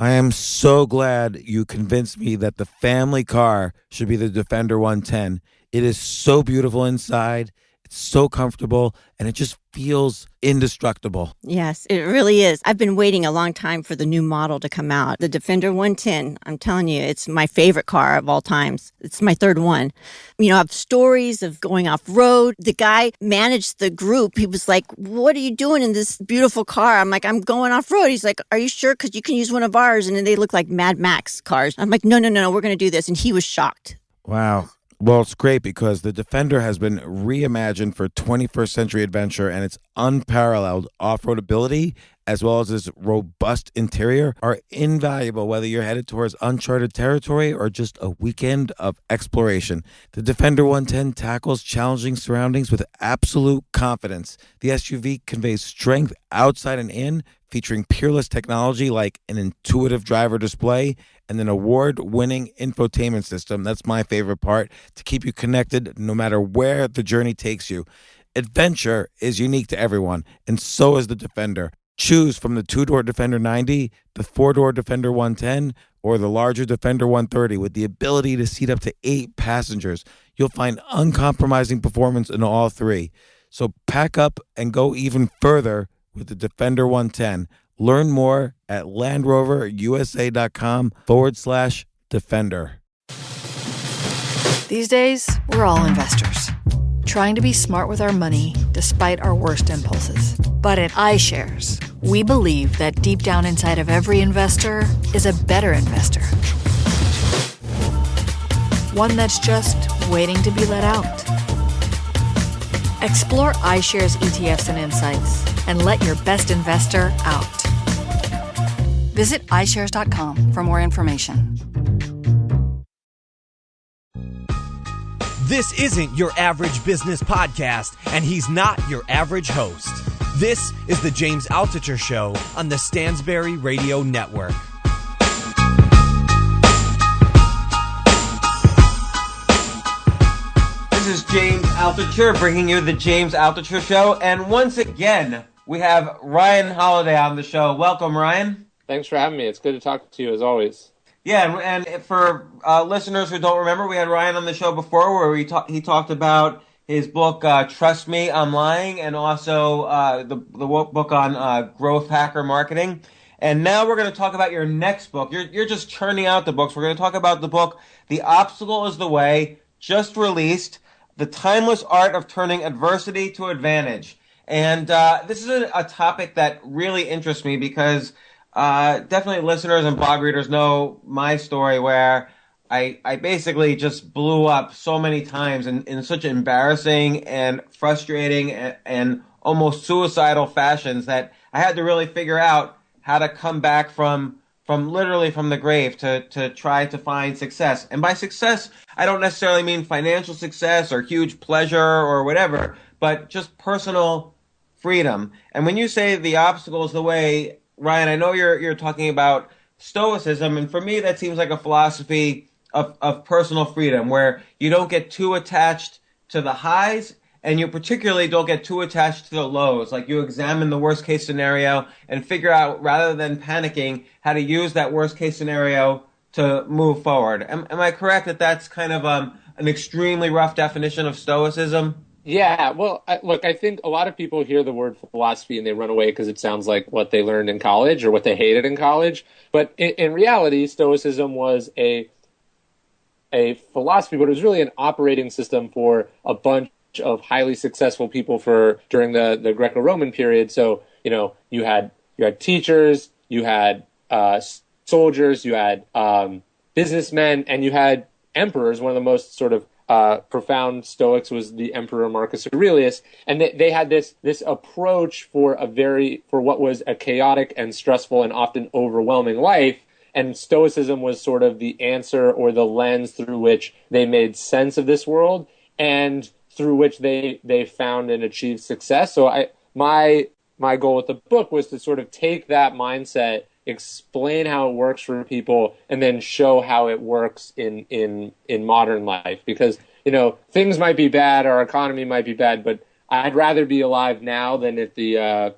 I am so glad you convinced me that the family car should be the Defender 110. It is so beautiful inside. It's so comfortable, and it just feels indestructible. Yes, it really is. I've been waiting a long time for the new model to come out. The Defender 110, I'm telling you, it's my favorite car of all times. It's my third one. You know, I have stories of going off-road. The guy managed the group. He was like, what are you doing in this beautiful car? I'm like, I'm going off-road. He's like, are you sure? Because you can use one of ours. And then they look like Mad Max cars. I'm like, no, we're going to do this. And he was shocked. Wow. Well, it's great because the Defender has been reimagined for 21st century adventure, and its unparalleled off-road ability, as well as its robust interior, are invaluable whether you're headed towards uncharted territory or just a weekend of exploration. The Defender 110 tackles challenging surroundings with absolute confidence. The SUV conveys strength outside and in, featuring peerless technology like an intuitive driver display and an award-winning infotainment system. That's my favorite part, to keep you connected no matter where the journey takes you. Adventure is unique to everyone, and so is the Defender. Choose from the two-door Defender 90, the four-door Defender 110, or the larger Defender 130 with the ability to seat up to 8 passengers. You'll find uncompromising performance in all three. So pack up and go even further with the Defender 110. Learn more at LandRoverUSA.com/Defender. These days, we're all investors, trying to be smart with our money despite our worst impulses. But at iShares, we believe that deep down inside of every investor is a better investor. One that's just waiting to be let out. Explore iShares ETFs and insights and let your best investor out. Visit iShares.com for more information. This isn't your average business podcast, and he's not your average host. This is the James Altucher Show on the Stansberry Radio Network. This is James Altucher bringing you the James Altucher Show, and once again, we have Ryan Holiday on the show. Welcome, Ryan. Thanks for having me. It's good to talk to you, as always. Yeah, and for listeners who don't remember, we had Ryan on the show before where he talked about his book, Trust Me, I'm Lying, and also the book on growth hacker marketing. And now we're going to talk about your next book. You're just churning out the books. We're going to talk about the book, The Obstacle is the Way, just released, The Timeless Art of Turning Adversity to Advantage. And this is a topic that really interests me because definitely listeners and blog readers know my story where I basically just blew up so many times in such embarrassing and frustrating and almost suicidal fashions that I had to really figure out how to come back from literally from the grave to try to find success. And by success, I don't necessarily mean financial success or huge pleasure or whatever, but just personal freedom. And when you say the obstacle is the way, Ryan, I know you're talking about Stoicism, and for me that seems like a philosophy of personal freedom where you don't get too attached to the highs and you particularly don't get too attached to the lows. Like you examine the worst case scenario and figure out, rather than panicking, how to use that worst case scenario to move forward. Am I correct that that's kind of an extremely rough definition of Stoicism? Yeah, well, I think a lot of people hear the word philosophy and they run away because it sounds like what they learned in college or what they hated in college. But in reality, Stoicism was a philosophy, but it was really an operating system for a bunch of highly successful people during the Greco-Roman period. So, you had teachers, you had soldiers, you had businessmen, and you had emperors. One of the most sort of profound Stoics was the Emperor Marcus Aurelius, and they had this approach for what was a chaotic and stressful and often overwhelming life. And Stoicism was sort of the answer or the lens through which they made sense of this world and through which they found and achieved success. So my goal with the book was to sort of take that mindset, explain how it works for people, and then show how it works in modern life. Because, things might be bad, our economy might be bad, but I'd rather be alive now than at the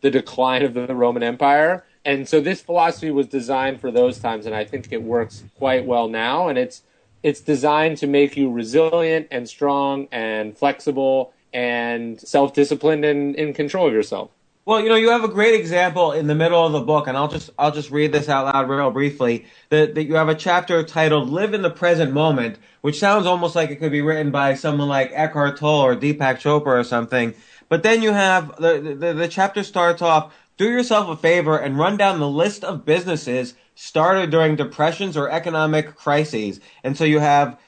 decline of the Roman Empire. And so this philosophy was designed for those times, and I think it works quite well now. And it's designed to make you resilient and strong and flexible and self-disciplined and in control of yourself. Well, you have a great example in the middle of the book, and I'll just read this out loud real briefly. That you have a chapter titled "Live in the Present Moment," which sounds almost like it could be written by someone like Eckhart Tolle or Deepak Chopra or something. But then you have the chapter starts off, "Do yourself a favor and run down the list of businesses started during depressions or economic crises." And so you have,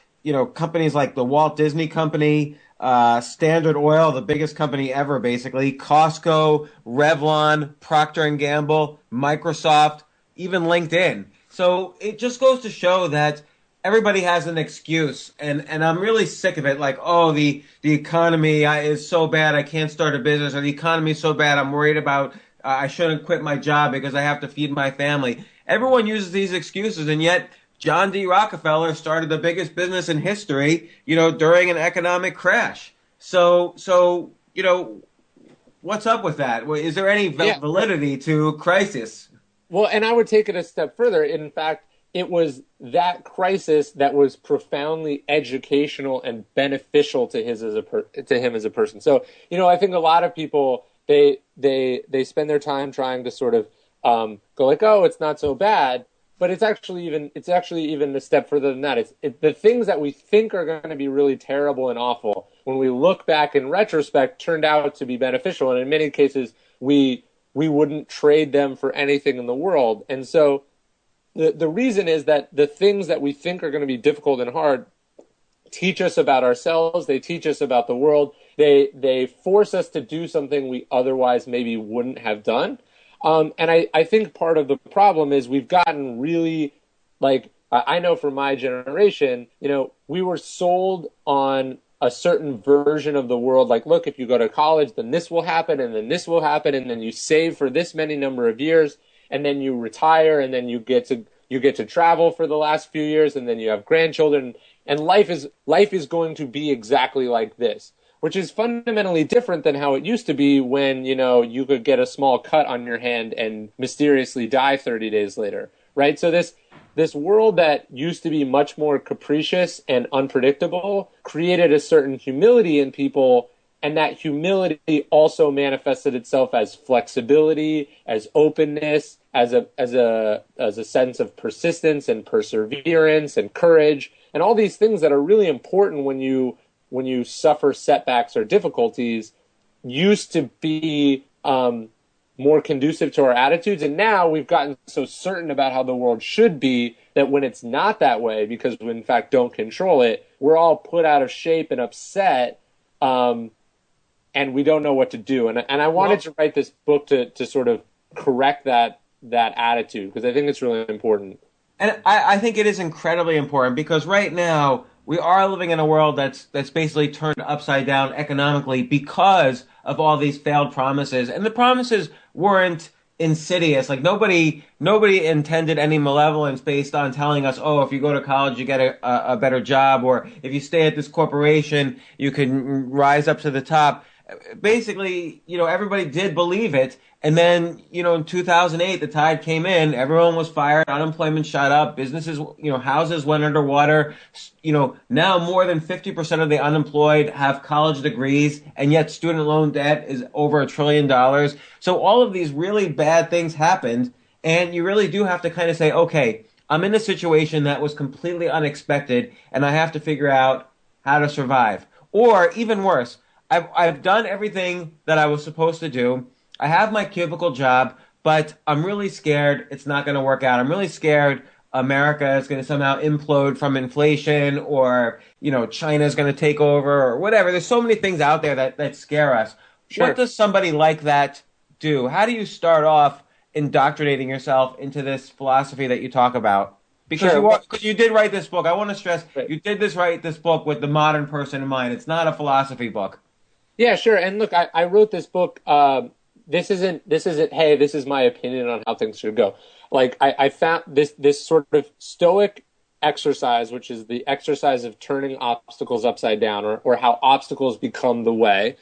companies like the Walt Disney Company, Standard Oil, the biggest company ever, basically, Costco, Revlon, Procter & Gamble, Microsoft, even LinkedIn. So it just goes to show that everybody has an excuse, and I'm really sick of it. Like, oh, the economy is so bad, I can't start a business, or the economy is so bad, I'm worried about I shouldn't quit my job because I have to feed my family. Everyone uses these excuses, and yet John D. Rockefeller started the biggest business in history, during an economic crash. So, what's up with that? Is there any validity to crisis? Well, and I would take it a step further. In fact, it was that crisis that was profoundly educational and beneficial to him as a person. So, I think a lot of people, they spend their time trying to sort of go like, oh, it's not so bad. But it's actually even a step further than that. It's the things that we think are going to be really terrible and awful, when we look back in retrospect, turned out to be beneficial. And in many cases, we wouldn't trade them for anything in the world. And so the reason is that the things that we think are going to be difficult and hard teach us about ourselves. They teach us about the world. They force us to do something we otherwise maybe wouldn't have done. And I think part of the problem is we've gotten really, like, I know from my generation, we were sold on a certain version of the world. Like, look, if you go to college, then this will happen, and then this will happen, and then you save for this many number of years, and then you retire, and then you get to travel for the last few years, and then you have grandchildren, and life is going to be exactly like this. Which is fundamentally different than how it used to be when, you could get a small cut on your hand and mysteriously die 30 days later, right? So this world that used to be much more capricious and unpredictable created a certain humility in people, and that humility also manifested itself as flexibility, as openness, as a sense of persistence and perseverance and courage, and all these things that are really important when you suffer setbacks or difficulties, used to be more conducive to our attitudes. And now we've gotten so certain about how the world should be that when it's not that way, because we in fact don't control it, we're all put out of shape and upset, and we don't know what to do. And I wanted to write this book to sort of correct that attitude, because I think it's really important. And I think it is incredibly important, because right now we are living in a world that's basically turned upside down economically because of all these failed promises. And the promises weren't insidious. Like, nobody intended any malevolence based on telling us, oh, if you go to college, you get a better job, or if you stay at this corporation, you can rise up to the top. Basically, everybody did believe it. And then, in 2008, the tide came in, everyone was fired, unemployment shot up, businesses, houses went underwater. Now more than 50% of the unemployed have college degrees, and yet student loan debt is over $1 trillion. So all of these really bad things happened, and you really do have to kind of say, okay, I'm in a situation that was completely unexpected, and I have to figure out how to survive. Or even worse, I've done everything that I was supposed to do. I have my cubicle job, but I'm really scared it's not going to work out. I'm really scared America is going to somehow implode from inflation, or, China is going to take over, or whatever. There's so many things out there that scare us. Sure. What does somebody like that do? How do you start off indoctrinating yourself into this philosophy that you talk about? Because you did write this book. I want to stress, you did write this book with the modern person in mind. It's not a philosophy book. Yeah, sure. And look, I wrote this book. This isn't, hey, this is my opinion on how things should go. Like, I found this sort of Stoic exercise, which is the exercise of turning obstacles upside down, or how obstacles become the way.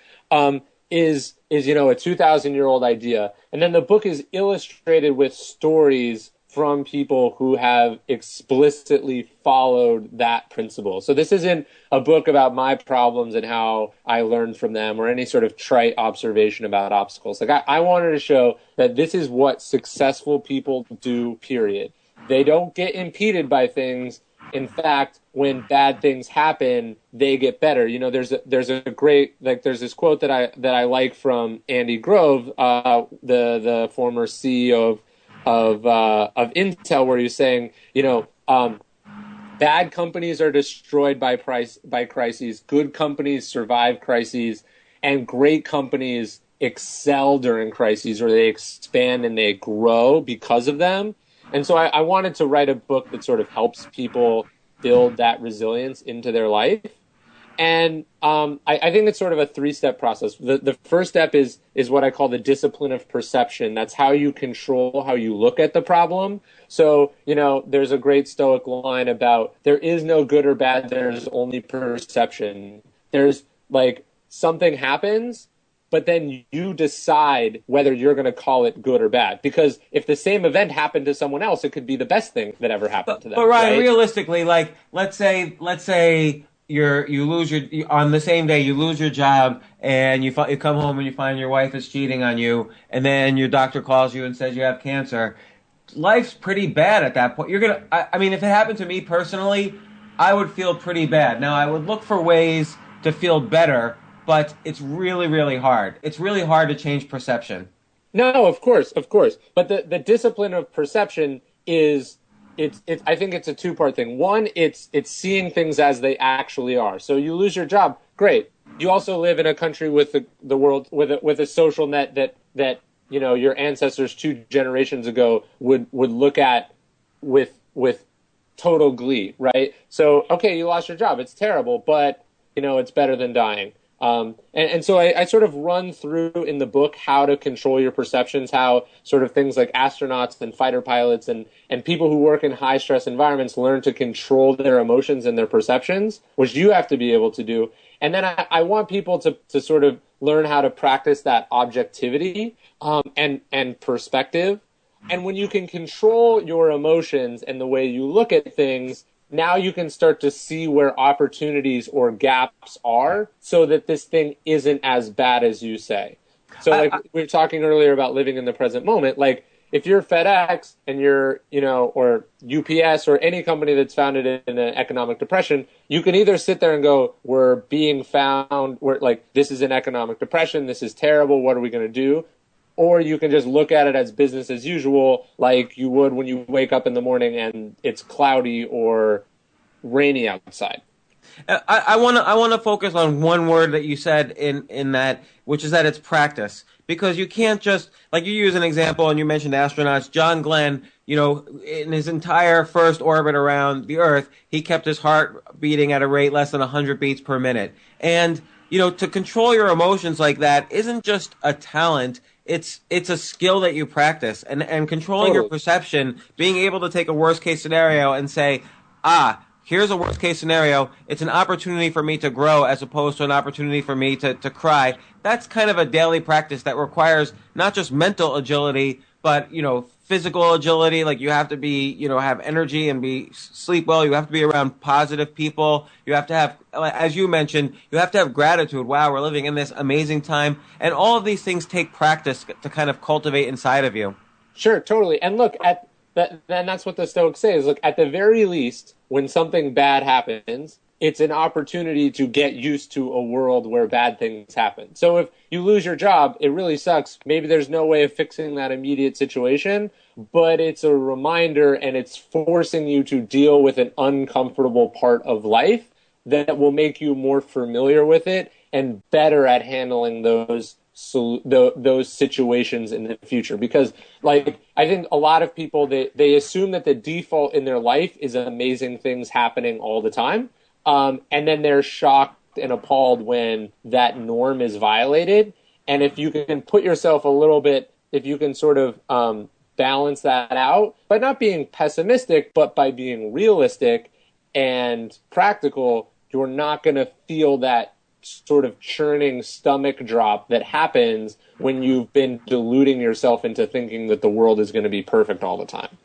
is a 2,000-year-old idea. And then the book is illustrated with stories from people who have explicitly followed that principle. So this isn't a book about my problems and how I learned from them or any sort of trite observation about obstacles. Like I wanted to show that this is what successful people do, period. They don't get impeded by things. In fact, when bad things happen, they get better. There's a great, there's this quote that I like from Andy Grove, the former CEO of Intel, where he's saying, bad companies are destroyed by crises, good companies survive crises, and great companies excel during crises, or they expand and they grow because of them. And so I wanted to write a book that sort of helps people build that resilience into their life. And I think it's sort of a three-step process. The first step is what I call the discipline of perception. That's how you control how you look at the problem. So, there's a great Stoic line about there is no good or bad, there's only perception. There's something happens, but then you decide whether you're going to call it good or bad. Because if the same event happened to someone else, it could be the best thing that ever happened to them. But Ryan, right? realistically, let's say you lose on the same day you lose your job, and you come home and you find your wife is cheating on you, and then your doctor calls you and says you have cancer. Life's pretty bad at that point. I mean, if it happened to me personally, I would feel pretty bad. Now, I would look for ways to feel better, but it's really, really hard. It's really hard to change perception. No, of course. But the discipline of perception is, I think it's a two-part thing. One, it's seeing things as they actually are. So you lose your job, great. You also live in a country with the world with a social net that your ancestors 2 generations ago would look at with total glee, right? So okay, you lost your job, it's terrible, but it's better than dying. And so I sort of run through in the book how to control your perceptions, how sort of things like astronauts and fighter pilots and people who work in high stress environments learn to control their emotions and their perceptions, which you have to be able to do. And then I want people to sort of learn how to practice that objectivity and perspective. And when you can control your emotions and the way you look at things, now you can start to see where opportunities or gaps are so that this thing isn't as bad as you say. So we were talking earlier about living in the present moment. If you're FedEx and you're, or UPS or any company that's founded in an economic depression, you can either sit there and go, we're being found, this is an economic depression, this is terrible, what are we going to do? Or you can just look at it as business as usual, like you would when you wake up in the morning and it's cloudy or rainy outside. I want to focus on one word that you said in that, which is that it's practice. Because you can't just, you use an example and you mentioned astronauts. John Glenn, in his entire first orbit around the Earth, he kept his heart beating at a rate less than 100 beats per minute. And, to control your emotions like that isn't just a talent. It's a skill that you practice, and controlling your perception, being able to take a worst case scenario and say, here's a worst case scenario. It's an opportunity for me to grow as opposed to an opportunity for me to cry. That's kind of a daily practice that requires not just mental agility, but, physical agility. You have to be, have energy and sleep well. You have to be around positive people. You have to have, as you mentioned, you have to have gratitude. Wow, we're living in this amazing time. And all of these things take practice to kind of cultivate inside of you. Sure, totally. And look, then that's what the Stoics say is, look, at the very least, when something bad happens, it's an opportunity to get used to a world where bad things happen. So if you lose your job, it really sucks. Maybe there's no way of fixing that immediate situation, but it's a reminder and it's forcing you to deal with an uncomfortable part of life that will make you more familiar with it and better at handling those situations in the future. Because I think a lot of people, they assume that the default in their life is amazing things happening all the time. And then they're shocked and appalled when that norm is violated. And if you can put yourself a little bit, if you can sort of balance that out by not being pessimistic, but by being realistic and practical, you're not going to feel that sort of churning stomach drop that happens when you've been deluding yourself into thinking that the world is going to be perfect all the time.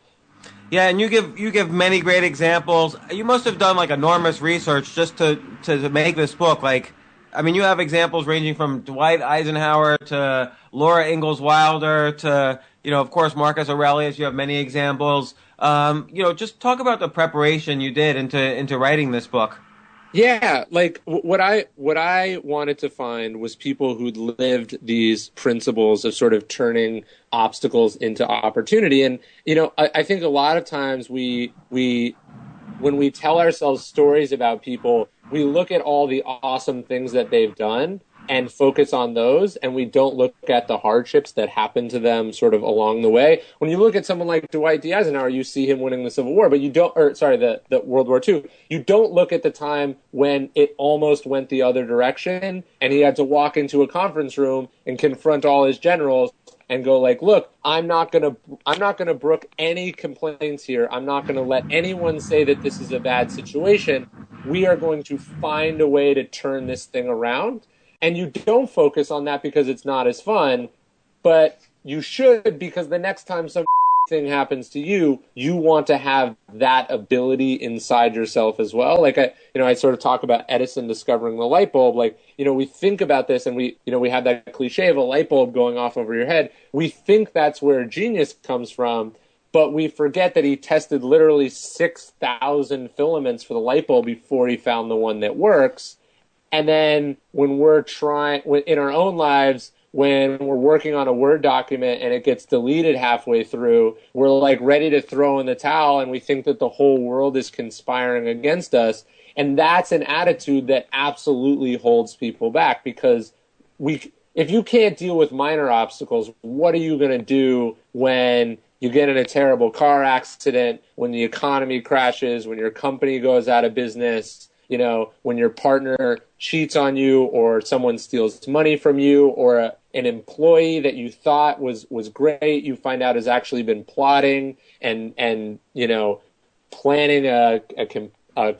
Yeah, and you give many great examples. You must have done like enormous research just to make this book. Like, I mean, you have examples ranging from Dwight Eisenhower to Laura Ingalls Wilder to, of course, Marcus Aurelius. You have many examples. Just talk about the preparation you did into writing this book. Yeah, like what I wanted to find was people who'd lived these principles of sort of turning obstacles into opportunity. And, I think a lot of times when we tell ourselves stories about people, we look at all the awesome things that they've done and focus on those, and we don't look at the hardships that happened to them sort of along the way. When you look at someone like Dwight D. Eisenhower, you see him winning the Civil War, but the World War II. You don't look at the time when it almost went the other direction, and he had to walk into a conference room and confront all his generals and go like, look, I'm not gonna brook any complaints here. I'm not gonna let anyone say that this is a bad situation. We are going to find a way to turn this thing around. And you don't focus on that because it's not as fun, but you should, because the next time some thing happens to you, you want to have that ability inside yourself as well. Like I sort of talk about Edison discovering the light bulb. Like, we think about this and we have that cliche of a light bulb going off over your head. We think that's where genius comes from, but we forget that he tested literally 6,000 filaments for the light bulb before he found the one that works. And then when we're in our own lives, when we're working on a Word document and it gets deleted halfway through, we're like ready to throw in the towel and we think that the whole world is conspiring against us. And that's an attitude that absolutely holds people back, because if you can't deal with minor obstacles, what are you going to do when you get in a terrible car accident, when the economy crashes, when your company goes out of business? When your partner cheats on you, or someone steals money from you, or an employee that you thought was great, you find out has actually been plotting and planning a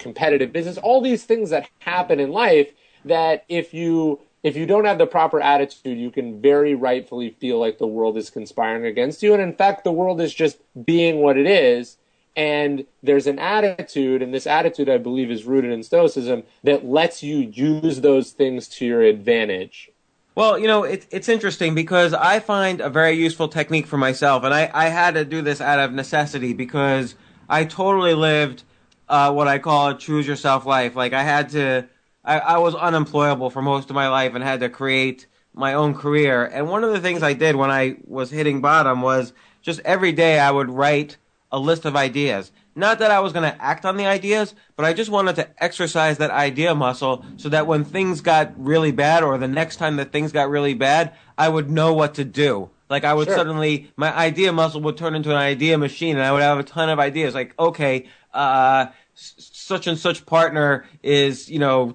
competitive business. All these things that happen in life that if you don't have the proper attitude, you can very rightfully feel like the world is conspiring against you. And in fact, the world is just being what it is. And there's an attitude, and this attitude, I believe, is rooted in Stoicism, that lets you use those things to your advantage. Well, it's interesting because I find a very useful technique for myself, and I had to do this out of necessity because I totally lived what I call a choose yourself life. Like I was unemployable for most of my life and had to create my own career. And one of the things I did when I was hitting bottom was just every day I would write a list of ideas. Not that I was going to act on the ideas, but I just wanted to exercise that idea muscle so that when things got really bad, or the next time that things got really bad, I would know what to do. Like I would suddenly, my idea muscle would turn into an idea machine, and I would have a ton of ideas. Like, okay, such and such partner is,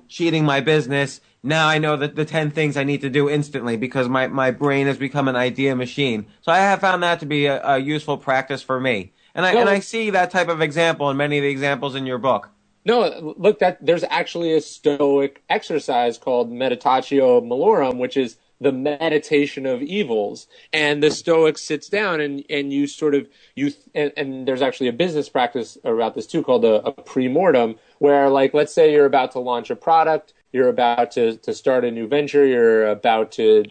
cheating my business. Now I know that the 10 things I need to do instantly because my brain has become an idea machine. So I have found that to be a useful practice for me. And I see that type of example in many of the examples in your book. No, look, there's actually a Stoic exercise called meditatio malorum, which is the meditation of evils. And the Stoic sits down and you sort of, and there's actually a business practice about this too called a pre-mortem, where like, let's say you're about to launch a product, you're about to start a new venture, you're about to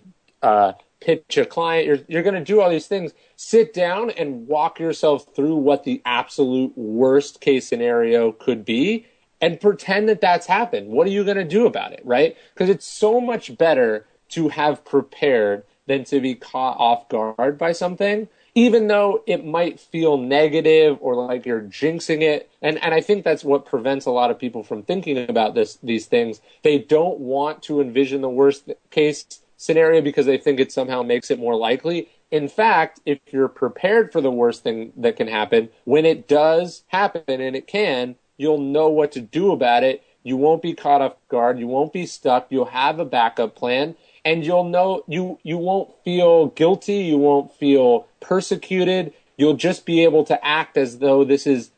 pitch a client, you're going to do all these things. Sit down and walk yourself through what the absolute worst case scenario could be and pretend that that's happened. What are you going to do about it, right? Because it's so much better to have prepared than to be caught off guard by something, even though it might feel negative or like you're jinxing it. And I think that's what prevents a lot of people from thinking about these things. They don't want to envision the worst case scenario because they think it somehow makes it more likely. In fact, if you're prepared for the worst thing that can happen, when it does happen, and it can, you'll know what to do about it. You won't be caught off guard. You won't be stuck. You'll have a backup plan, and you'll know you won't feel guilty. You won't feel persecuted. You'll just be able to act as though this is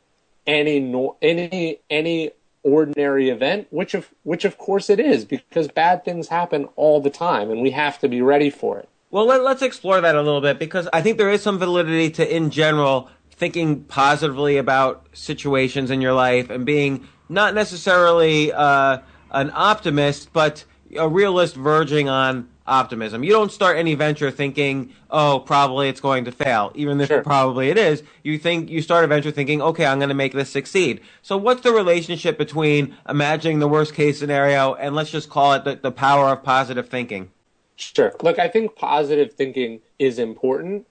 any ordinary event, which of course it is, because bad things happen all the time and we have to be ready for it. Well, let's explore that a little bit, because I think there is some validity to, in general, thinking positively about situations in your life and being not necessarily an optimist, but a realist verging on optimism. You don't start any venture thinking, oh, probably it's going to fail, even if probably it is. You start a venture thinking, okay, I'm going to make this succeed. So what's the relationship between imagining the worst case scenario and let's just call it the power of positive thinking? Sure. Look, I think positive thinking is important.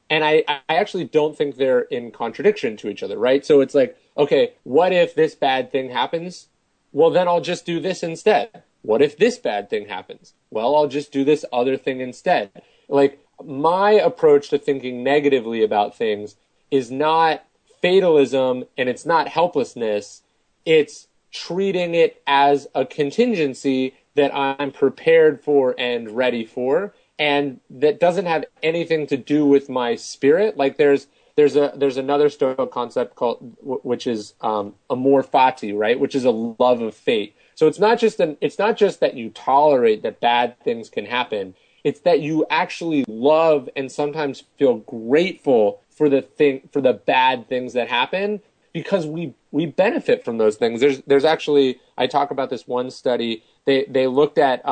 And I actually don't think they're in contradiction to each other, right? So it's like, okay, what if this bad thing happens? Well, then I'll just do this instead. What if this bad thing happens? Well, I'll just do this other thing instead. Like, my approach to thinking negatively about things is not fatalism and it's not helplessness. It's treating it as a contingency that I'm prepared for and ready for, and that doesn't have anything to do with my spirit. Like there's another Stoic concept called, which is amor fati, right? Which is a love of fate. So it's not just that you tolerate that bad things can happen. It's that you actually love and sometimes feel grateful for the bad things that happen, because we benefit from those things. There's actually, I talk about this one study. They looked at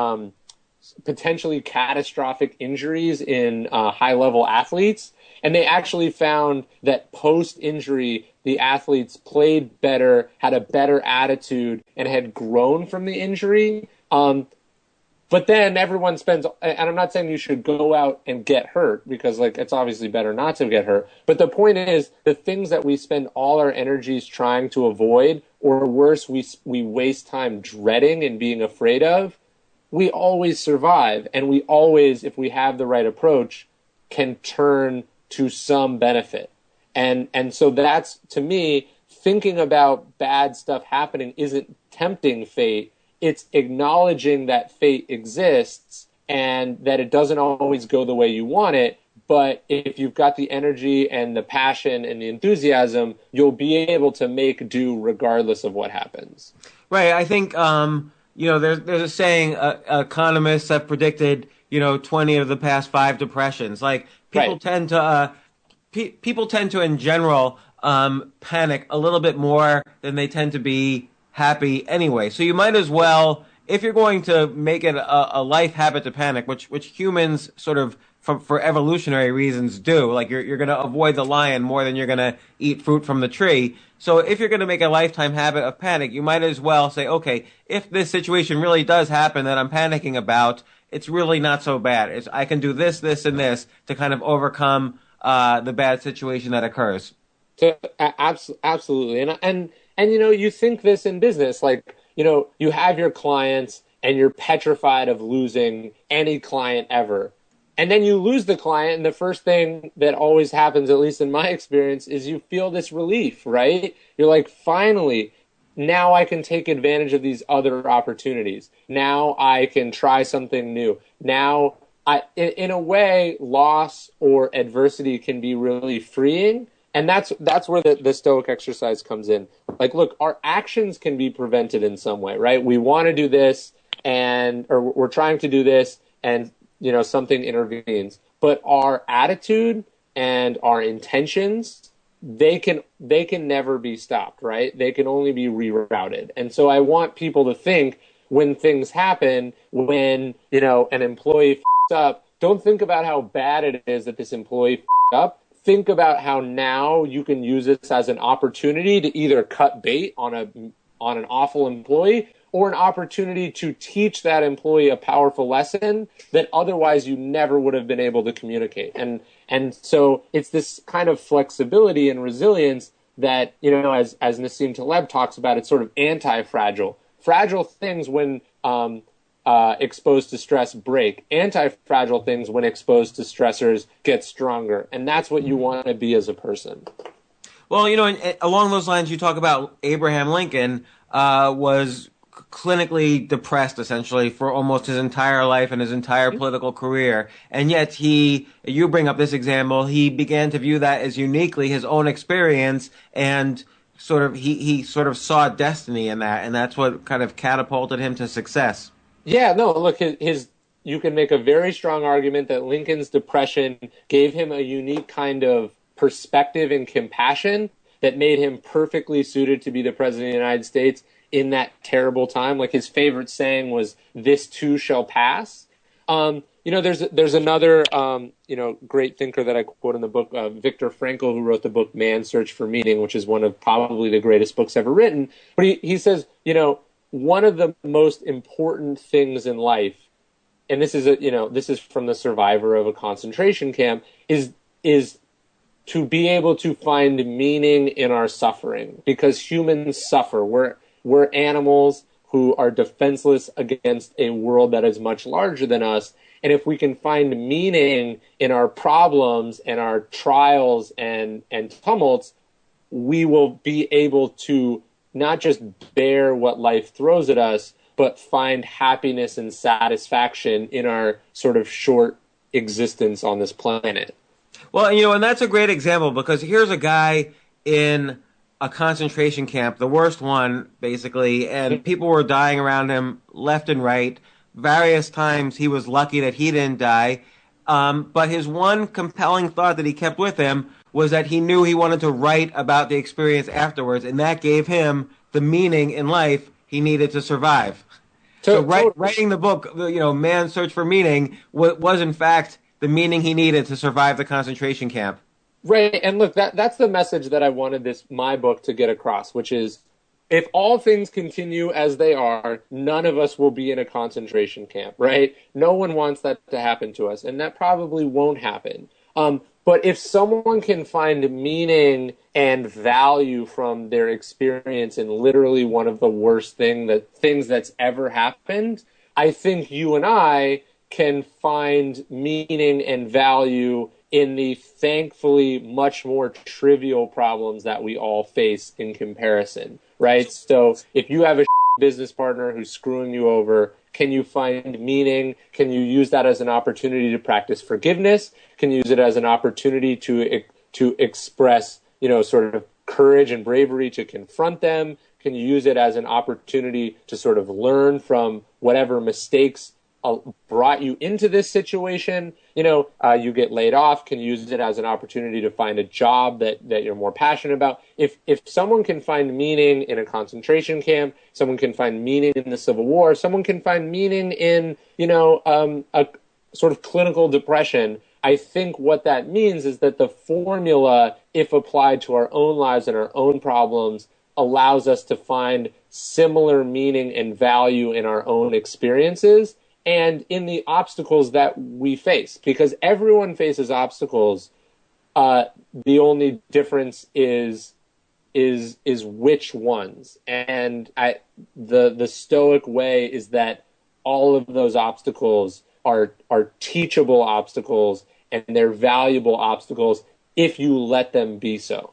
potentially catastrophic injuries in high-level athletes, and they actually found that post-injury, the athletes played better, had a better attitude, and had grown from the injury. But then everyone spends, and I'm not saying you should go out and get hurt, because like it's obviously better not to get hurt. But the point is, the things that we spend all our energies trying to avoid, or worse, we waste time dreading and being afraid of, we always survive. And we always, if we have the right approach, can turn to some benefit. And so that's, to me, thinking about bad stuff happening isn't tempting fate. It's acknowledging that fate exists and that it doesn't always go the way you want it. But if you've got the energy and the passion and the enthusiasm, you'll be able to make do regardless of what happens. Right. I think, there's a saying, economists have predicted, 20 of the past 5 depressions. Like people tend to, in general, panic a little bit more than they tend to be happy anyway. So you might as well, if you're going to make it a life habit to panic, which humans sort of for evolutionary reasons do, like you're going to avoid the lion more than you're going to eat fruit from the tree. So if you're going to make a lifetime habit of panic, you might as well say, okay, if this situation really does happen that I'm panicking about, it's really not so bad. I can do this, this, and this to kind of overcome the bad situation that occurs. So, absolutely. And you think this in business, like, you have your clients and you're petrified of losing any client ever. And then you lose the client, and the first thing that always happens, at least in my experience, is you feel this relief, right? You're like, finally, now I can take advantage of these other opportunities. Now I can try something new. Now, in a way, loss or adversity can be really freeing. And that's where the Stoic exercise comes in. Like, look, our actions can be prevented in some way, right? We want to do this, or we're trying to do this, and something intervenes. But our attitude and our intentions, they can never be stopped, right? They can only be rerouted. And so I want people to think, when things happen, when an employee f***s up, don't think about how bad it is that this employee f***ed up. Think about how now you can use this as an opportunity to either cut bait on an awful employee, or an opportunity to teach that employee a powerful lesson that otherwise you never would have been able to communicate. And so it's this kind of flexibility and resilience that, as Nassim Taleb talks about, it's sort of anti-fragile. Fragile things, when exposed to stress, break. Anti-fragile things, when exposed to stressors, get stronger. And that's what you want to be as a person. Well, and along those lines, you talk about Abraham Lincoln was clinically depressed, essentially, for almost his entire life and his entire political career. And yet you bring up this example, he began to view that as uniquely his own experience and he sort of saw destiny in that, and that's what kind of catapulted him to success. Yeah, no, look, you can make a very strong argument that Lincoln's depression gave him a unique kind of perspective and compassion that made him perfectly suited to be the president of the United States in that terrible time. Like, his favorite saying was, "This too shall pass." There's another great thinker that I quote in the book, Viktor Frankl, who wrote the book Man's Search for Meaning, which is one of probably the greatest books ever written. But he says, one of the most important things in life, and this is from the survivor of a concentration camp, is to be able to find meaning in our suffering, because humans suffer. We're animals who are defenseless against a world that is much larger than us. And if we can find meaning in our problems and our trials and tumults, we will be able to not just bear what life throws at us, but find happiness and satisfaction in our sort of short existence on this planet. Well, and that's a great example, because here's a guy in a concentration camp, the worst one, basically, and people were dying around him left and right. Various times he was lucky that he didn't die. But his one compelling thought that he kept with him was that he knew he wanted to write about the experience afterwards, and that gave him the meaning in life he needed to survive. So writing the book, Man's Search for Meaning, was in fact the meaning he needed to survive the concentration camp. Right, and look, that's the message that I wanted my book to get across, which is, if all things continue as they are, none of us will be in a concentration camp, right? No one wants that to happen to us, and that probably won't happen. But if someone can find meaning and value from their experience in literally one of the worst things that's ever happened, I think you and I can find meaning and value in the thankfully much more trivial problems that we all face in comparison, right? So if you have a business partner who's screwing you over, can you find meaning? Can you use that as an opportunity to practice forgiveness? Can you use it as an opportunity to express, sort of courage and bravery to confront them? Can you use it as an opportunity to sort of learn from whatever mistakes brought you into this situation? You get laid off. Can you use it as an opportunity to find a job that you're more passionate about? If someone can find meaning in a concentration camp, someone can find meaning in the Civil War, someone can find meaning in, a sort of clinical depression, I think what that means is that the formula, if applied to our own lives and our own problems, allows us to find similar meaning and value in our own experiences and in the obstacles that we face, because everyone faces obstacles. The only difference is which ones. And the Stoic way is that all of those obstacles are teachable obstacles, and they're valuable obstacles if you let them be so.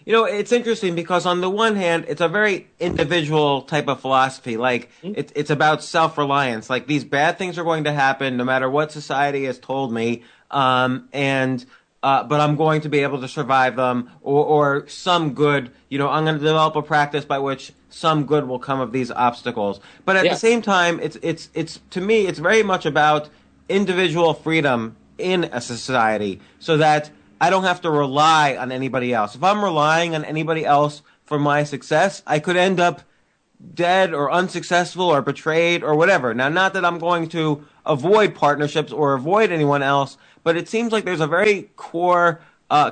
It's interesting because on the one hand, it's a very individual type of philosophy. Like, it's about self-reliance. Like, these bad things are going to happen no matter what society has told me, but I'm going to be able to survive them, or some good, I'm going to develop a practice by which some good will come of these obstacles. But at the same time, it's to me, it's very much about individual freedom in a society, so that I don't have to rely on anybody else. If I'm relying on anybody else for my success, I could end up dead or unsuccessful or betrayed or whatever. Now, not that I'm going to avoid partnerships or avoid anyone else, but it seems like there's a very core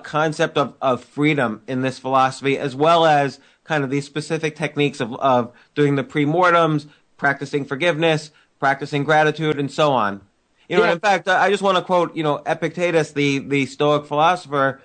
concept of freedom in this philosophy, as well as kind of these specific techniques of doing the pre-mortems, practicing forgiveness, practicing gratitude, and so on. In fact, I just want to quote, Epictetus, the Stoic philosopher,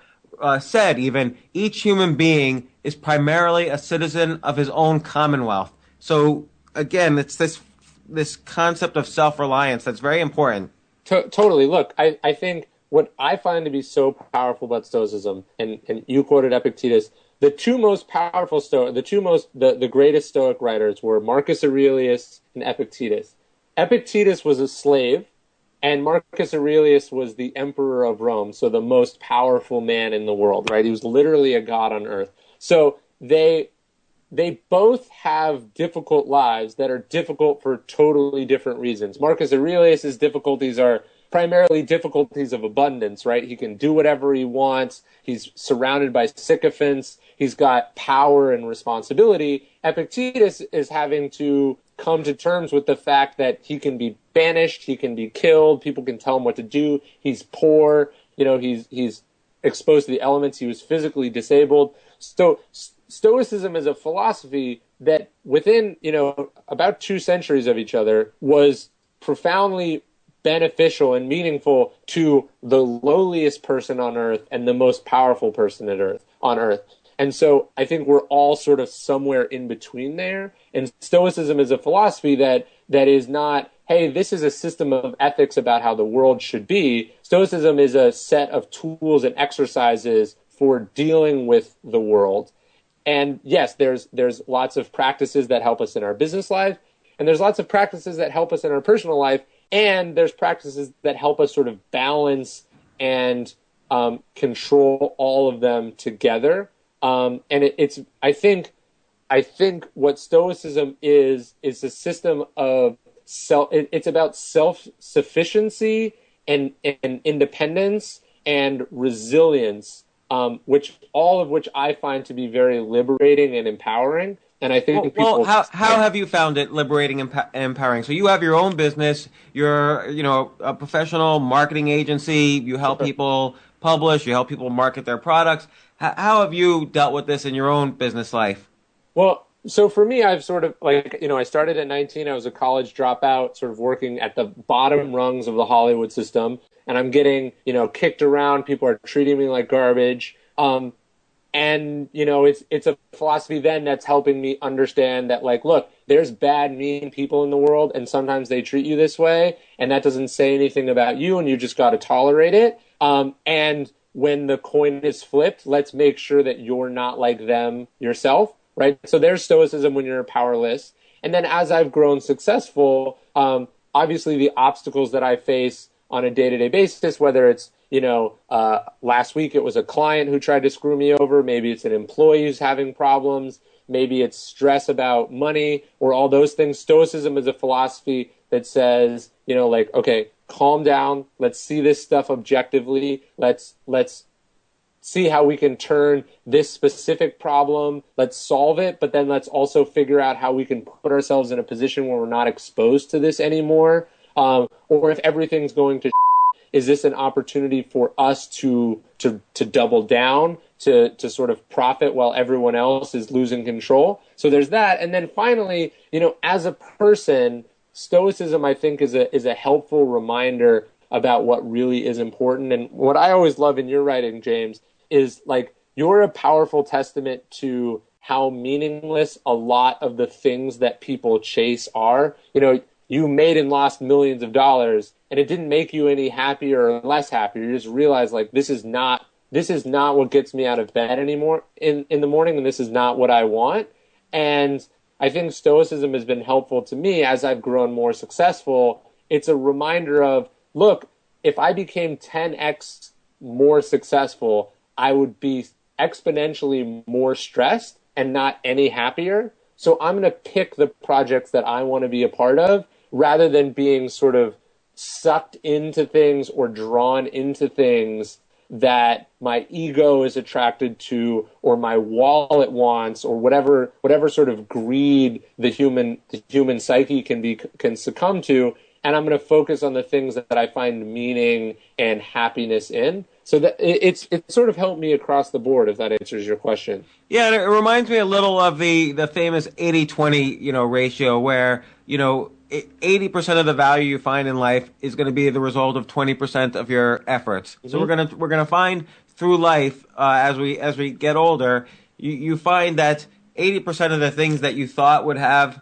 said even, each human being is primarily a citizen of his own commonwealth. So, again, it's this concept of self-reliance that's very important. Totally. Look, I think what I find to be so powerful about Stoicism, and you quoted Epictetus, the two most powerful the greatest Stoic writers were Marcus Aurelius and Epictetus. Epictetus was a slave, and Marcus Aurelius was the emperor of Rome, so the most powerful man in the world, right? He was literally a god on earth. So they they both have difficult lives that are difficult for totally different reasons. Marcus Aurelius's difficulties are primarily difficulties of abundance, right? He can do whatever he wants. He's surrounded by sycophants. He's got power and responsibility. Epictetus is having to come to terms with the fact that he can be banished, he can be killed, people can tell him what to do. He's poor, he's exposed to the elements. He was physically disabled. Stoicism is a philosophy that within, about 2 centuries of each other was profoundly beneficial and meaningful to the lowliest person on earth and the most powerful person on earth. And so I think we're all sort of somewhere in between there. And Stoicism is a philosophy that is not, hey, this is a system of ethics about how the world should be. Stoicism is a set of tools and exercises for dealing with the world. And yes, there's lots of practices that help us in our business life, and there's lots of practices that help us in our personal life, and there's practices that help us sort of balance and control all of them together. And I think what Stoicism is a system of it's about self-sufficiency and independence and resilience, which I find to be very liberating and empowering. And I think how have you found it liberating and empowering? So you have your own business. You're a professional marketing agency. You help people publish. You help people market their products. How have you dealt with this in your own business life? Well, so for me, I've sort of I started at 19. I was a college dropout, sort of working at the bottom rungs of the Hollywood system, and I'm getting kicked around. People are treating me like garbage. And it's a philosophy then that's helping me understand that, look, there's bad, mean people in the world, and sometimes they treat you this way, and that doesn't say anything about you, and you just got to tolerate it. And when the coin is flipped, let's make sure that you're not like them yourself, right? So there's Stoicism when you're powerless. And then as I've grown successful, obviously the obstacles that I face on a day-to-day basis, whether it's last week it was a client who tried to screw me over. Maybe it's an employee who's having problems. Maybe it's stress about money or all those things. Stoicism is a philosophy that says, okay, calm down. Let's see this stuff objectively. Let's see how we can turn this specific problem. Let's solve it, but then let's also figure out how we can put ourselves in a position where we're not exposed to this anymore. Or if everything's going to is this an opportunity for us to double down, to sort of profit while everyone else is losing control? So there's that. And then finally, as a person, Stoicism, I think, is a helpful reminder about what really is important. And what I always love in your writing, James, is you're a powerful testament to how meaningless a lot of the things that people chase are. You made and lost millions of dollars, and it didn't make you any happier or less happy. You just realize this is not what gets me out of bed anymore in the morning, and this is not what I want. And I think Stoicism has been helpful to me as I've grown more successful. It's a reminder of, look, if I became 10x more successful, I would be exponentially more stressed and not any happier. So I'm going to pick the projects that I want to be a part of, rather than being sort of sucked into things or drawn into things that my ego is attracted to or my wallet wants, or whatever sort of greed the human psyche can succumb to. And I'm going to focus on the things that I find meaning and happiness in. So that it's sort of helped me across the board, if that answers your question. Yeah, and it reminds me a little of the famous 80-20 ratio, where 80% of the value you find in life is going to be the result of 20% of your efforts. Mm-hmm. So we're gonna find through life as we get older, you find that 80% of the things that you thought would have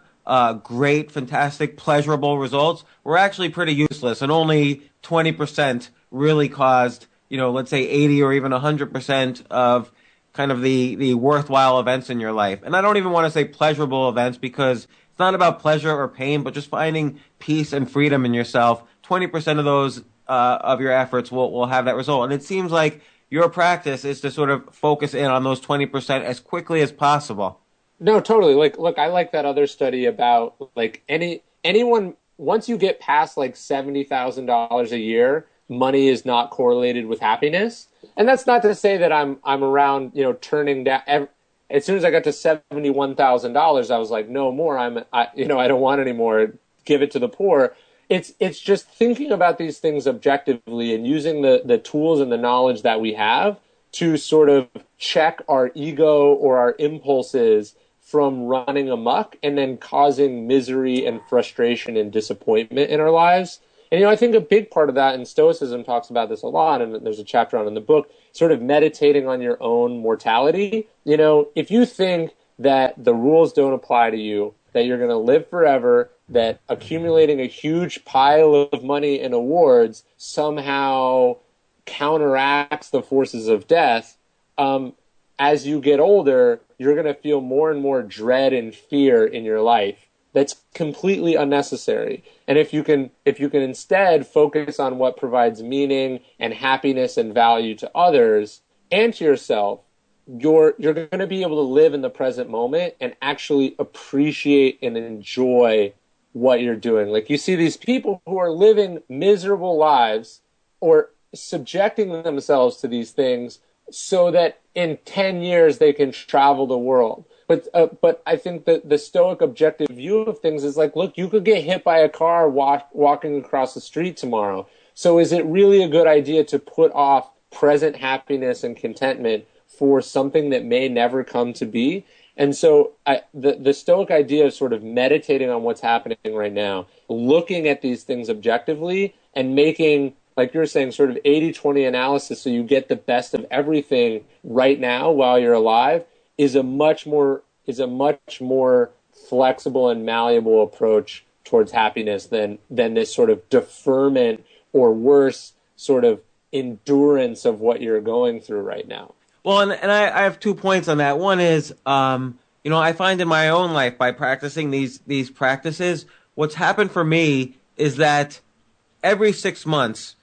great, fantastic, pleasurable results were actually pretty useless, and only 20% really caused let's say 80 or even 100% of kind of the worthwhile events in your life. And I don't even want to say pleasurable events, because it's not about pleasure or pain, but just finding peace and freedom in yourself. 20% of those of your efforts will have that result. And it seems like your practice is to sort of focus in on those 20% as quickly as possible. No, totally. Like, look, I like that other study about like anyone once you get past like $70,000 a year, money is not correlated with happiness. And that's not to say that I'm around, turning down. As soon as I got to $71,000, I was like, no more. I don't want any more. Give it to the poor. It's just thinking about these things objectively and using the tools and the knowledge that we have to sort of check our ego or our impulses from running amok and then causing misery and frustration and disappointment in our lives. And, I think a big part of that, and Stoicism talks about this a lot, and there's a chapter on it in the book, sort of meditating on your own mortality. If you think that the rules don't apply to you, that you're going to live forever, that accumulating a huge pile of money and awards somehow counteracts the forces of death, as you get older, you're going to feel more and more dread and fear in your life. That's completely unnecessary. And if you can instead focus on what provides meaning and happiness and value to others and to yourself, you're going to be able to live in the present moment and actually appreciate and enjoy what you're doing. Like, you see these people who are living miserable lives or subjecting themselves to these things so that in 10 years they can travel the world. But I think that the Stoic objective view of things is like, look, you could get hit by a car walking across the street tomorrow. So is it really a good idea to put off present happiness and contentment for something that may never come to be? And so the Stoic idea of sort of meditating on what's happening right now, looking at these things objectively and making, like you're saying, sort of 80-20 analysis so you get the best of everything right now while you're alive, is a much more flexible and malleable approach towards happiness than this sort of deferment or worse sort of endurance of what you're going through right now. Well, and I have 2 points on that. One is, I find in my own life, by practicing these practices, what's happened for me is that every 6 months,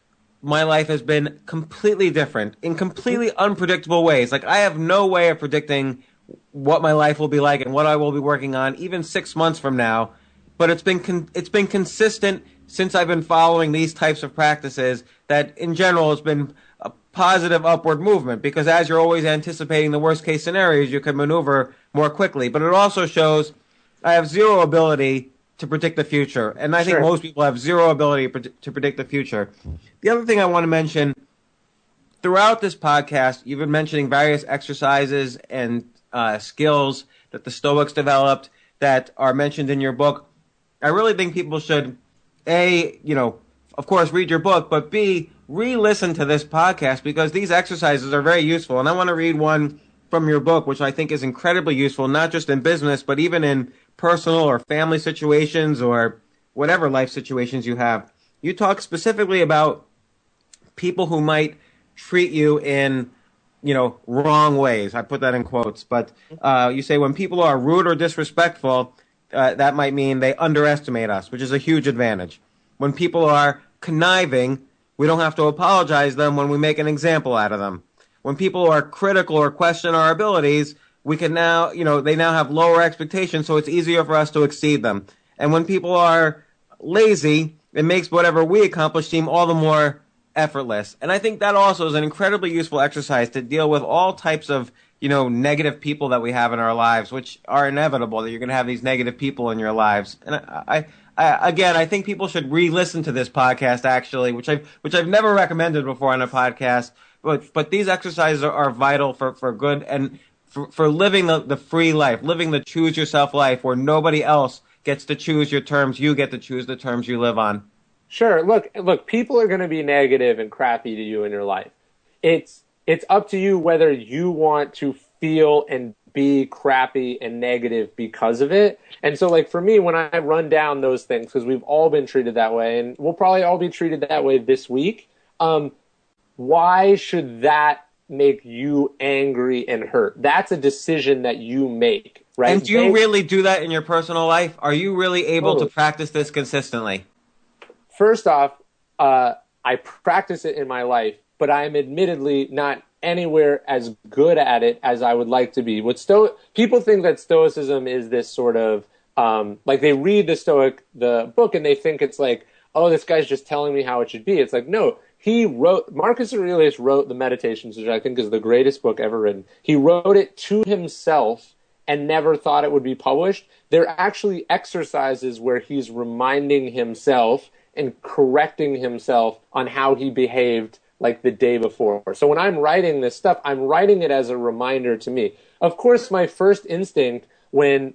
my life has been completely different in completely unpredictable ways. Like, I have no way of predicting what my life will be like and what I will be working on even 6 months from now. But it's been consistent since I've been following these types of practices, that in general it's been a positive upward movement, because as you're always anticipating the worst case scenarios, you can maneuver more quickly. But it also shows I have zero ability to predict the future. And I think most people have zero ability to predict the future. The other thing I want to mention, throughout this podcast, you've been mentioning various exercises and skills that the Stoics developed that are mentioned in your book. I really think people should, A, of course, read your book, but B, re-listen to this podcast, because these exercises are very useful. And I want to read one from your book, which I think is incredibly useful, not just in business, but even in personal or family situations or whatever life situations you have. You talk specifically about people who might treat you in, wrong ways. I put that in quotes. But you say when people are rude or disrespectful, that might mean they underestimate us, which is a huge advantage. When people are conniving, we don't have to apologize them when we make an example out of them. When people are critical or question our abilities, we can now, they now have lower expectations, so it's easier for us to exceed them. And when people are lazy, it makes whatever we accomplish seem all the more effortless. And I think that also is an incredibly useful exercise to deal with all types of, negative people that we have in our lives, which are inevitable, that you're going to have these negative people in your lives. And I think people should re-listen to this podcast, actually, which I've never recommended before on a podcast. But these exercises are vital for good and for living the free life, living the choose yourself life where nobody else gets to choose your terms. You get to choose the terms you live on. Sure. Look, people are going to be negative and crappy to you in your life. It's up to you whether you want to feel and be crappy and negative because of it. And so, like, for me, when I run down those things, because we've all been treated that way, and we'll probably all be treated that way this week, why should that make you angry and hurt? That's a decision that you make, right? And do you really do that in your personal life? Are you really able to practice this consistently? First off, I practice it in my life, but I am admittedly not anywhere as good at it as I would like to be. People think that Stoicism is this sort of like they read the book and they think it's like, oh, this guy's just telling me how it should be. It's like, no, Marcus Aurelius wrote the Meditations, which I think is the greatest book ever written. He wrote it to himself and never thought it would be published. They're actually exercises where he's reminding himself and correcting himself on how he behaved like the day before. So when I'm writing this stuff, I'm writing it as a reminder to me. Of course, my first instinct when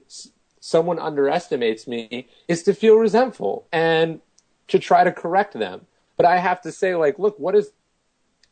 someone underestimates me is to feel resentful and to try to correct them. But I have to say, like, look,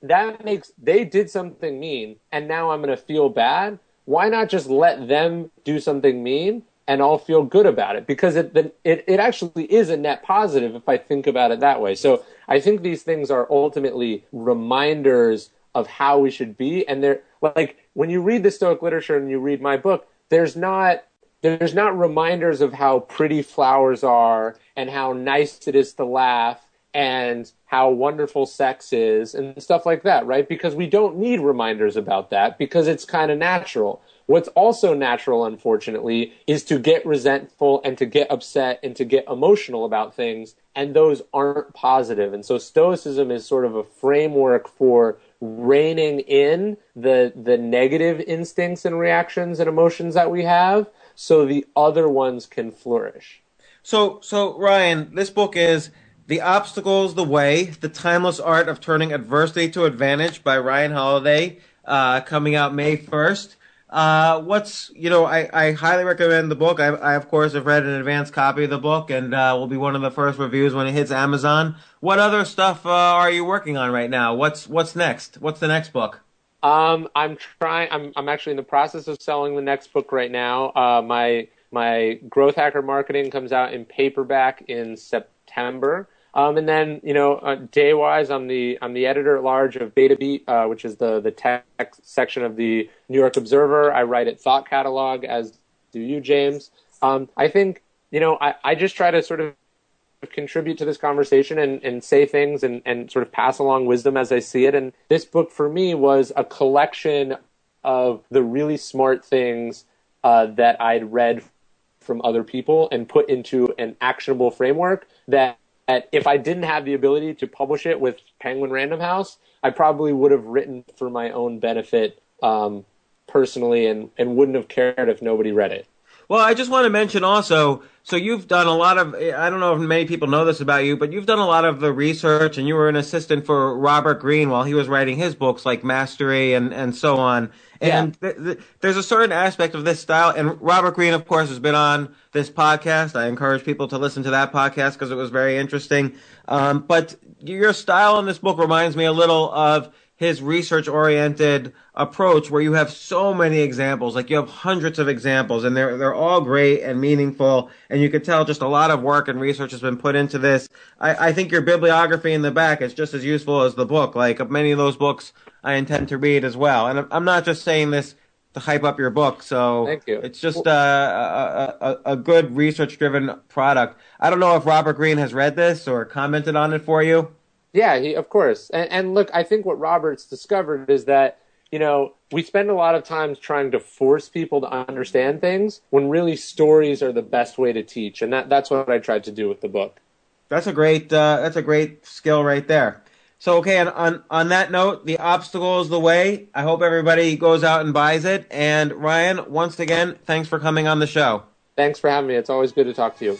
they did something mean and now I'm going to feel bad. Why not just let them do something mean and I'll feel good about it? Because it actually is a net positive if I think about it that way. So I think these things are ultimately reminders of how we should be. And they're like, when you read the Stoic literature and you read my book, there's not reminders of how pretty flowers are and how nice it is to laugh and how wonderful sex is and stuff like that, right? Because we don't need reminders about that because it's kind of natural. What's also natural, unfortunately, is to get resentful and to get upset and to get emotional about things, and those aren't positive. And so Stoicism is sort of a framework for reining in the negative instincts and reactions and emotions that we have so the other ones can flourish. So Ryan, this book is The Obstacle's the Way, The Timeless Art of Turning Adversity to Advantage by Ryan Holiday, coming out May 1st. I highly recommend the book. I of course have read an advanced copy of the book and will be one of the first reviews when it hits Amazon. What other stuff are you working on right now? What's next? What's the next book? I'm actually in the process of selling the next book right now. My Growth Hacker Marketing comes out in paperback in September. And then, day-wise, I'm the editor-at-large of Beta Beat, which is the tech section of the New York Observer. I write at Thought Catalog, as do you, James. I think, I just try to sort of contribute to this conversation and say things and sort of pass along wisdom as I see it. And this book, for me, was a collection of the really smart things that I'd read from other people and put into an actionable framework that if I didn't have the ability to publish it with Penguin Random House, I probably would have written for my own benefit personally and wouldn't have cared if nobody read it. Well, I just want to mention also, so you've done a lot of, I don't know if many people know this about you, but you've done a lot of the research and you were an assistant for Robert Greene while he was writing his books like Mastery and so on. And there's a certain aspect of this style. And Robert Greene, of course, has been on this podcast. I encourage people to listen to that podcast because it was very interesting. But your style in this book reminds me a little of his research-oriented approach where you have so many examples, like you have hundreds of examples, and they're all great and meaningful, and you could tell just a lot of work and research has been put into this. I think your bibliography in the back is just as useful as the book. Like many of those books I intend to read as well. And I'm not just saying this to hype up your book, so thank you. It's just a good research-driven product. I don't know if Robert Greene has read this or commented on it for you. Yeah, of course. And look, I think what Robert's discovered is that, we spend a lot of times trying to force people to understand things when really stories are the best way to teach. And that's what I tried to do with the book. That's a great skill right there. So, okay, on that note, The Obstacle is the Way. I hope everybody goes out and buys it. And Ryan, once again, thanks for coming on the show. Thanks for having me. It's always good to talk to you.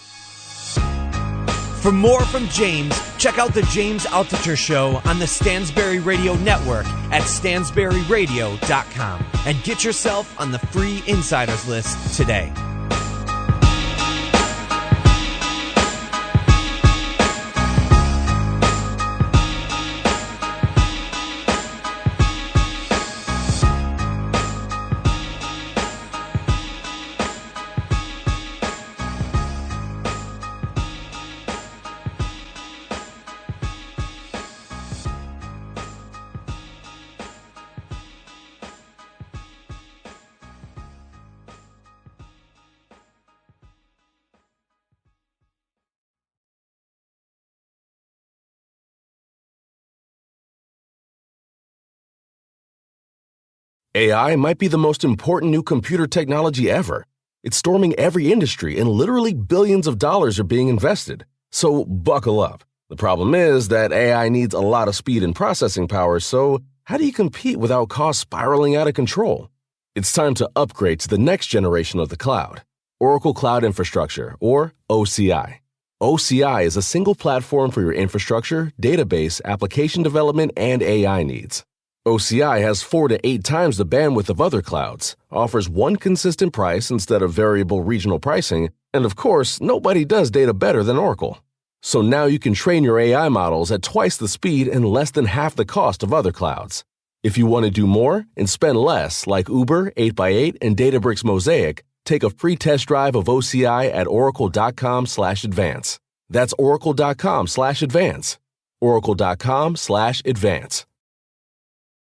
For more from James, check out the James Altucher Show on the Stansberry Radio Network at stansberryradio.com and get yourself on the free insiders list today. AI might be the most important new computer technology ever. It's storming every industry and literally billions of dollars are being invested. So buckle up. The problem is that AI needs a lot of speed and processing power, so how do you compete without costs spiraling out of control? It's time to upgrade to the next generation of the cloud, Oracle Cloud Infrastructure, or OCI. OCI is a single platform for your infrastructure, database, application development, and AI needs. OCI has 4 to 8 times the bandwidth of other clouds, offers one consistent price instead of variable regional pricing, and of course, nobody does data better than Oracle. So now you can train your AI models at twice the speed and less than half the cost of other clouds. If you want to do more and spend less, like Uber, 8x8, and Databricks Mosaic, take a free test drive of OCI at oracle.com/advance. That's oracle.com/advance. oracle.com/advance.